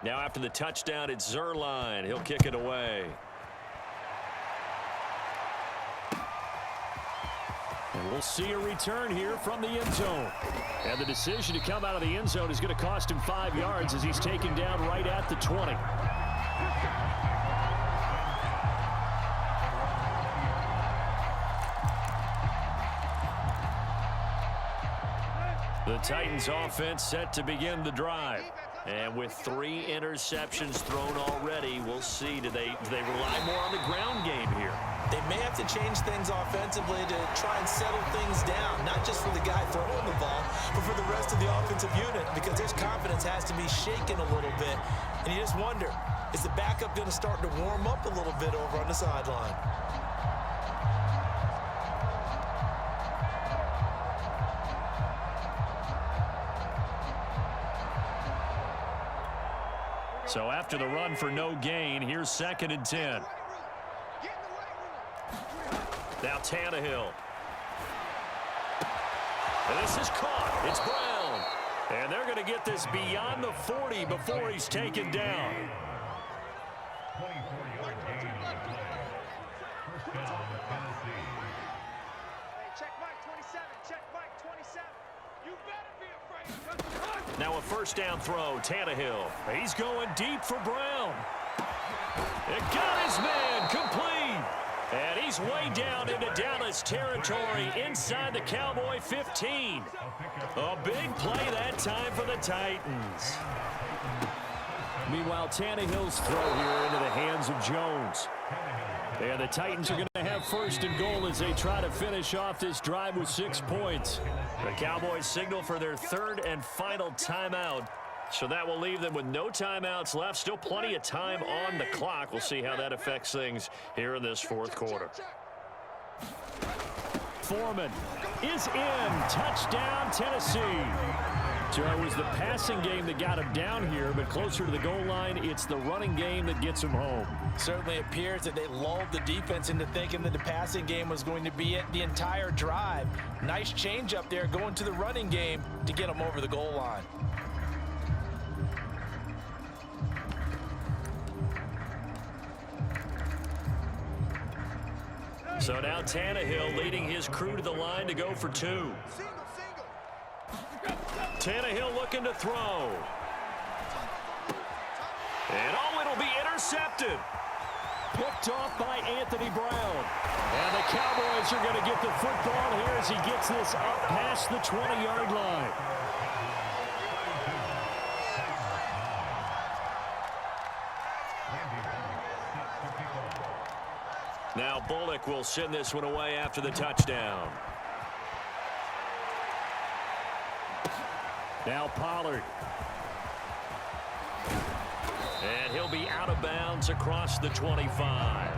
Now after the touchdown, it's Zerline. He'll kick it away. And we'll see a return here from the end zone. And the decision to come out of the end zone is going to cost him 5 yards as he's taken down right at the 20. The Titans offense set to begin the drive. And with 3 interceptions thrown already, we'll see. Do they rely more on the ground game here? They may have to change things offensively to try and settle things down, not just for the guy throwing the ball, but for the rest of the offensive unit, because his confidence has to be shaken a little bit. And you just wonder, is the backup going to start to warm up a little bit over on the sideline? So after the run for no gain, here's 2nd and 10. Now Tannehill. And this is caught. It's Brown. And they're going to get this beyond the 40 before he's taken down. Now a first down throw, Tannehill. He's going deep for Brown. It got his man complete. And he's way down into Dallas territory inside the Cowboy 15. A big play that time for the Titans. Meanwhile, Tannehill's throw here into the hands of Jones. And the Titans are going to have 1st and goal as they try to finish off this drive with 6 points. The Cowboys signal for their 3rd and final timeout. So that will leave them with no timeouts left. Still plenty of time on the clock. We'll see how that affects things here in this 4th quarter. Foreman is in. Touchdown, Tennessee. So it was the passing game that got him down here, but closer to the goal line, it's the running game that gets him home. Certainly appears that they lulled the defense into thinking that the passing game was going to be it the entire drive. Nice change up there going to the running game to get them over the goal line. So now Tannehill leading his crew to the line to go for 2. Tannehill looking to throw. And it'll be intercepted. Picked off by Anthony Brown. And the Cowboys are going to get the football here as he gets this up past the 20-yard line. Now Bullock will send this one away after the touchdown. Now Pollard. And he'll be out of bounds across the 25.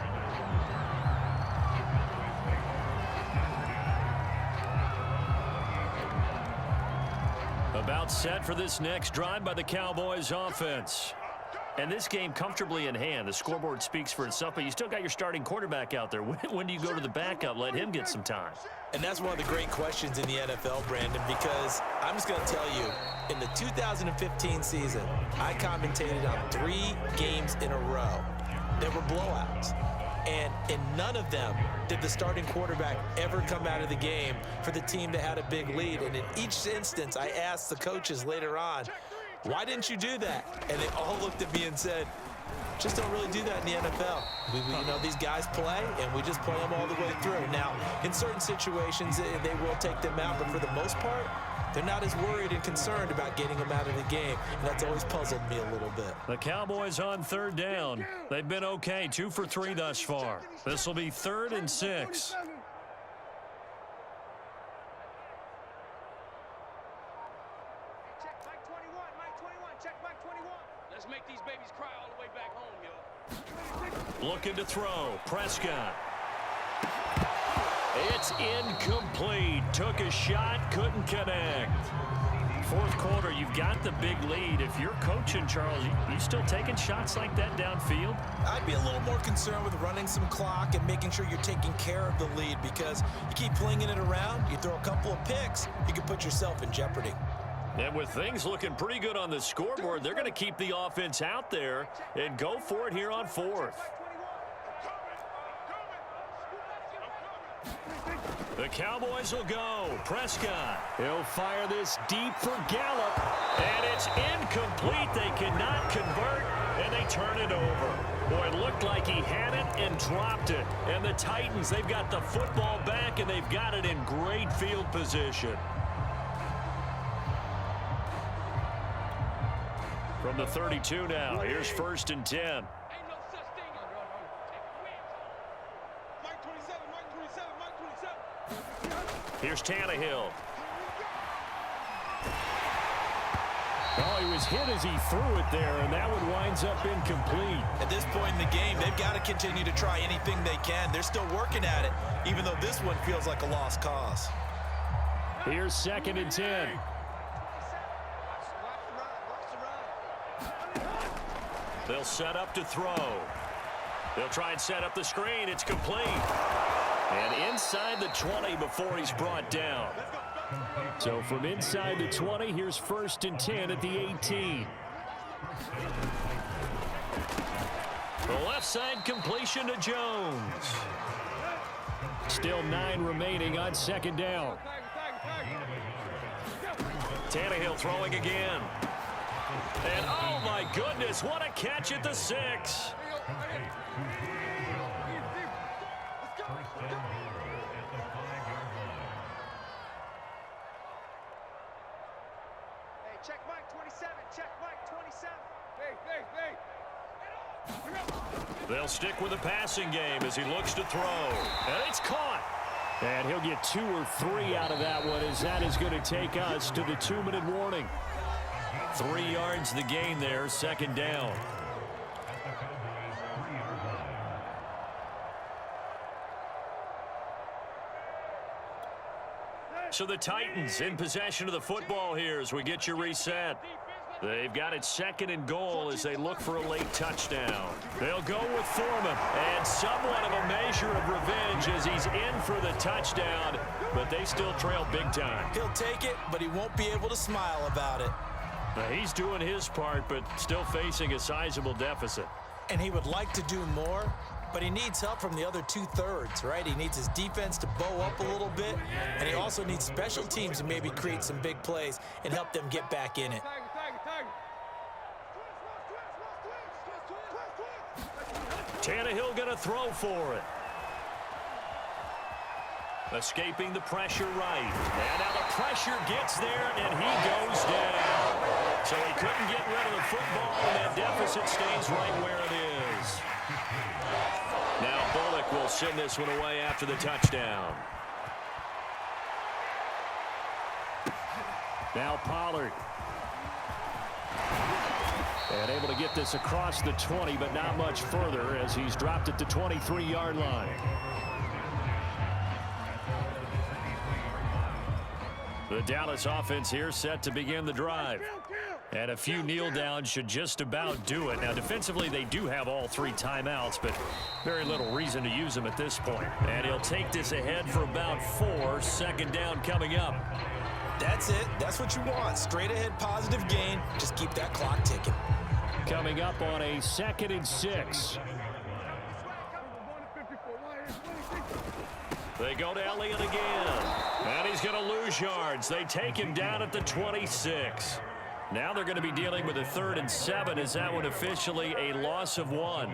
About set for this next drive by the Cowboys offense. And this game comfortably in hand. The scoreboard speaks for itself, but you still got your starting quarterback out there. When do you go to the backup? Let him get some time. And that's one of the great questions in the NFL, Brandon, because I'm just going to tell you, in the 2015 season, I commentated on 3 games in a row that were blowouts. And in none of them did the starting quarterback ever come out of the game for the team that had a big lead. And in each instance, I asked the coaches later on, why didn't you do that? And they all looked at me and said, just don't really do that in the NFL. You know, these guys play, and we just play them all the way through. Now, in certain situations, they will take them out, but for the most part, they're not as worried and concerned about getting them out of the game, and that's always puzzled me a little bit. The Cowboys on 3rd down. They've been okay, 2 for 3 thus far. This will be 3rd and 6. Looking to throw. Prescott. It's incomplete. Took a shot, couldn't connect. 4th quarter, you've got the big lead. If you're coaching, Charles, you still taking shots like that downfield? I'd be a little more concerned with running some clock and making sure you're taking care of the lead, because you keep flinging it around, you throw a couple of picks, you can put yourself in jeopardy. And with things looking pretty good on the scoreboard, they're going to keep the offense out there and go for it here on fourth. The Cowboys will go. Prescott. He'll fire this deep for Gallup. And it's incomplete. They cannot convert, and they turn it over. Boy, it looked like he had it and dropped it. And the Titans, they've got the football back, and they've got it in great field position. From the 32 now, here's 1st and 10. Here's Tannehill. Oh, he was hit as he threw it there, and that one winds up incomplete. At this point in the game, they've got to continue to try anything they can. They're still working at it, even though this one feels like a lost cause. Here's 2nd and 10. They'll set up to throw. They'll try and set up the screen. It's complete. And inside the 20 before he's brought down. So from inside the 20, here's 1st and 10 at the 18. The left side completion to Jones. Still 9 remaining on 2nd down. Tannehill throwing again. And oh my goodness, what a catch at the 6. Check Mike 27. Check Mike 27. They'll stick with the passing game as he looks to throw. And it's caught. And he'll get 2 or 3 out of that one, as that is going to take us to the 2-minute warning. 3 yards the gain there, 2nd down. So the Titans in possession of the football here as we get you reset. They've got it 2nd and goal as they look for a late touchdown. They'll go with Foreman, and somewhat of a measure of revenge as he's in for the touchdown, but they still trail big time. He'll take it, but he won't be able to smile about it. Now, he's doing his part, but still facing a sizable deficit. And he would like to do more, but he needs help from the other 2/3, right? He needs his defense to bow up a little bit, and he also needs special teams to maybe create some big plays and help them get back in it. Tannehill going to throw for it. Escaping the pressure right. And now the pressure gets there, and he goes down. So he couldn't get rid of the football, and that deficit stays right where it is. Now Bullock will send this one away after the touchdown. Now Pollard. And able to get this across the 20, but not much further as he's dropped it to 23-yard line. The Dallas offense here set to begin the drive. And a few kneel downs should just about do it. Now, defensively, they do have all 3 timeouts, but very little reason to use them at this point. And he'll take this ahead for about 4. 2nd down coming up. That's it. That's what you want. Straight ahead positive gain. Just keep that clock ticking. Coming up on a 2nd and 6. They go to Elliott again. And he's going to lose yards. They take him down at the 26. Now they're going to be dealing with a 3rd and 7. Is that one officially a loss of 1?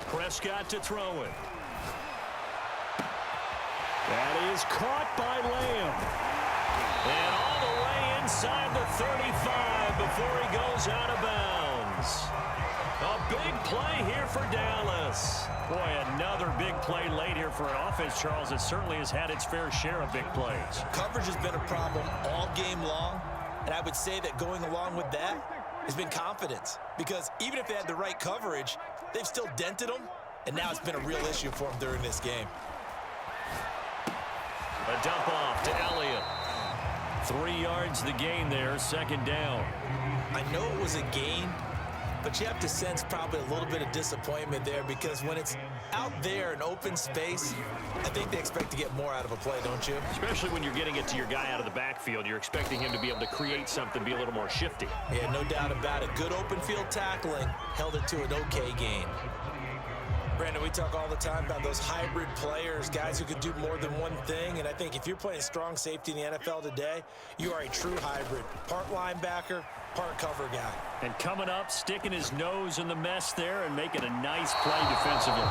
Prescott to throw it. That is caught by Lamb. And all the way inside the 35 before he goes out of bounds. A big play here for Dallas. Boy, another big play late here for an offense, Charles, that certainly has had its fair share of big plays. Coverage has been a problem all game long, and I would say that going along with that has been confidence. Because even if they had the right coverage, they've still dented them, and now it's been a real issue for them during this game. A dump off to Elliott. 3 yards the gain there, 2nd down. I know it was a gain, but you have to sense probably a little bit of disappointment there because when it's out there in open space, I think they expect to get more out of a play, don't you? Especially when you're getting it to your guy out of the backfield. You're expecting him to be able to create something, be a little more shifty. Yeah, no doubt about it. Good open field tackling held it to an okay gain. Brandon, we talk all the time about those hybrid players, guys who can do more than one thing, and I think if you're playing strong safety in the NFL today, you are a true hybrid. Part linebacker, part cover guy. And coming up, sticking his nose in the mess there and making a nice play defensively.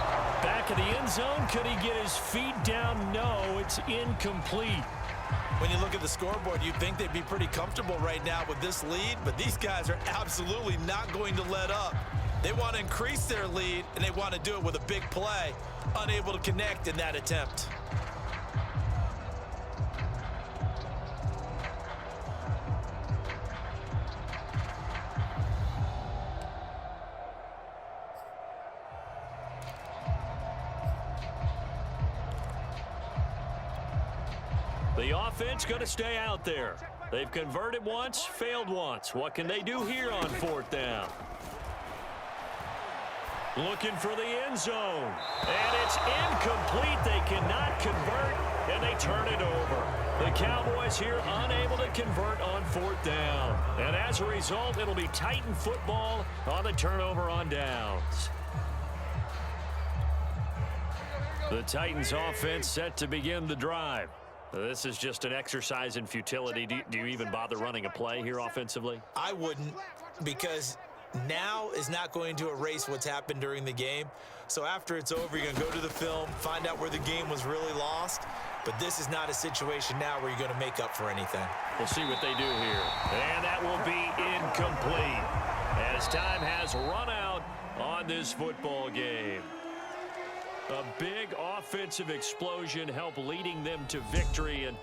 Back of the end zone, could he get his feet down? No, it's incomplete. When you look at the scoreboard, you'd think they'd be pretty comfortable right now with this lead, but these guys are absolutely not going to let up. They want to increase their lead, and they want to do it with a big play, unable to connect in that attempt. The offense going to stay out there. They've converted once, failed once. What can they do here on fourth down? Looking for the end zone. And it's incomplete. They cannot convert, and they turn it over. The Cowboys here unable to convert on fourth down. And as a result, it'll be Titan football on the turnover on downs. The Titans offense set to begin the drive. This is just an exercise in futility. Do you even bother running a play here offensively? I wouldn't, because now is not going to erase what's happened during the game. So after it's over, you're going to go to the film, find out where the game was really lost. But this is not a situation now where you're going to make up for anything. We'll see what they do here. And that will be incomplete as time has run out on this football game. A big offensive explosion helped leading them to victory. And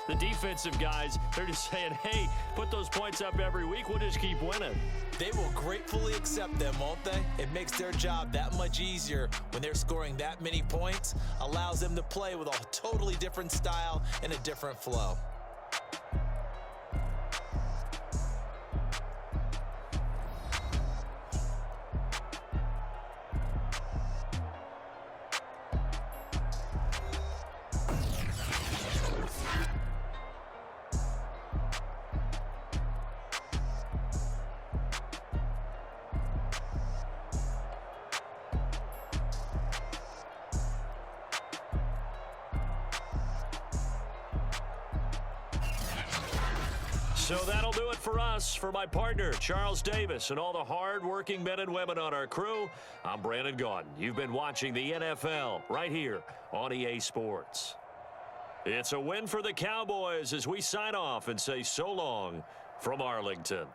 the defensive guys, they're just saying, hey, put those points up every week. We'll just keep winning. They will gratefully accept them, won't they? It makes their job that much easier when they're scoring that many points. Allows them to play with a totally different style and a different flow. So that'll do it for us. For my partner, Charles Davis, and all the hard-working men and women on our crew, I'm Brandon Gaudin. You've been watching the NFL right here on EA Sports. It's a win for the Cowboys as we sign off and say so long from Arlington.